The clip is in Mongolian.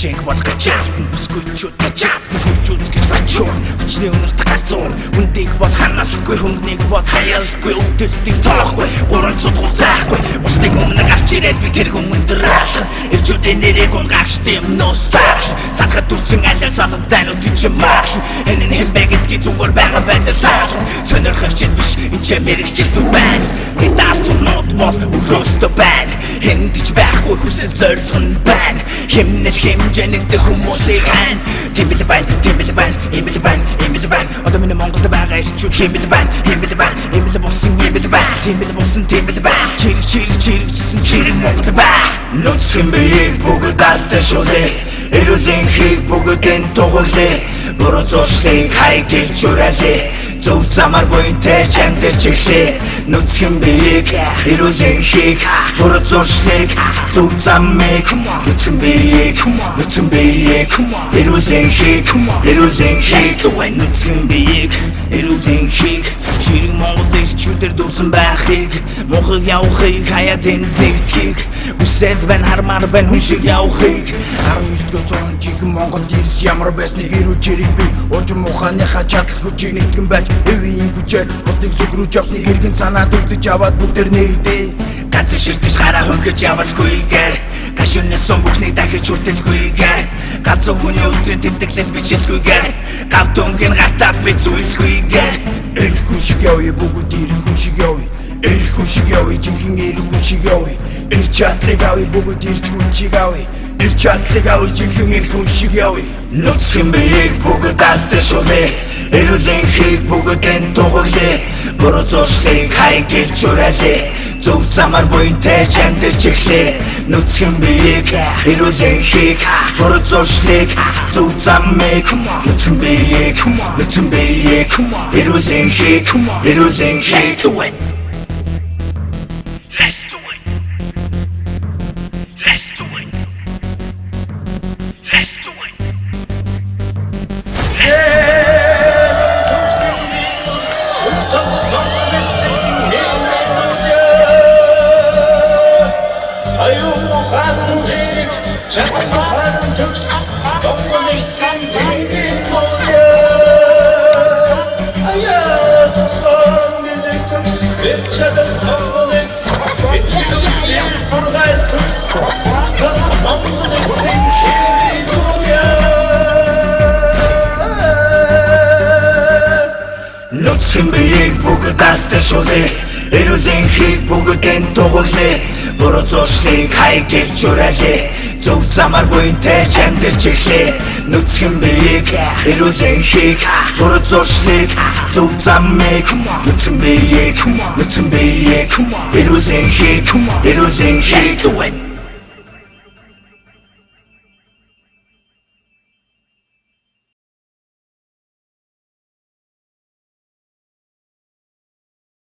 Чэнг болгож яалтан бүсгүйчүүд тачаатан хөвж үзгэж бачуун хүчний өнөрт галзуун үндийг бол ханалхгүй хүмнийг бол хаялтгүй өвдөлтийг тоохгүй гурван цудгуул заахгүй бусдын өмнө гарч ирээд би тэр хүмүүндэр аалах ирчүүдийн нэрийг унгаагчтай юм нуустаах санхад дүрсэн алиас албадайнууд энэ ч мах энэ нь хэмбэ гэдгийг зүгээр байгаа байдал таах сонирхох чинь биш энэ ч мэрэгчлгүй байна гитарцнууд бол өрөөстөө байна хэндэж байхгүй хүсэл зорилго нь байна хэмнэл хэмжээнэгдэх хүмүүсийг хайн тэмэл байна имэл байна одоо миний Монголд байгаа ирчүүд хэмэл байна имэл болсон имэл байна тэмэл байна чирэгжсэн чирэг Монгол байна нүцгэн биеийг бүгд алдан шулээ эрүүлийн хийг бүгдэн тугуулээ буруу зуршлыг хай гэж уриалээ зөв замаар буянтай чамдэрч эхлээ нүцгэн биеийг эрүүлийн хийг буруу зуршлыг зөв замыг нүцгэн биеийг эрүүлийн хийг нүцгэн биеийг эрүүлийн хийг ширэг Монгол ирчүүдээр дүүрсэн байхыг мухаг явахыг хаяад энд нэгдхийг үсэд байна хармаар байна хүн шиг явахыг 19-р зууны жинхэнэ Монгол ирс ямар байсныг эрүүл чирэг би уужим ухааныхаа чадал хүчийг нэгтгэн байж эвийн хүчээр бусдыг сүгрүүж авсныг эргэн санаад өвдөж аваад бүгдэр нэгдээ ганц ширтэж гараа хөнгөж явалгүйгээр гашуунаас бүхнийг дахиж хүртэлгүйгээр ганцхан хүний өдрийн тэмдэглэл бичлгүйгээр гав дүнгийн гартаа би зүйлгүйгээр эрх хүн шиг явъя бүгд эрх хүн шиг явъя эрх хүн шиг явъя жинхэнэ эрх хүн шиг явъя эрх чадлыг авъя бүгд эрч хүчийг авъя эрх чадлыг авъя жинхэнэ эрх хүн шиг явъя нүцгэн биеийг бүгд алдан шулээ эрүүлийн хийг бүгдэн тугуулээ буруу зуршлыг хай гэж уриалээ зөв замаар буянтай чамдэрч эхлээ нүцгэн биеийг эрүүлийн хийг буруу зуршлыг зөв замыг нүцгэн биеийг эрүүлийн хийг Let's do it Нүцгэн биеийг бүгд алдан шулээ эрүүлийн хийг бүгдэн тугуулээ буруу зуршлыг хай гэж уриалээ зөв замаар буянтай чамдэрч эхлээ нүцгэн биеийг эрүүлийн хийг буруу зуршлыг зөв замыг нүцгэн биеийг эрүүлийн хийг Let's do it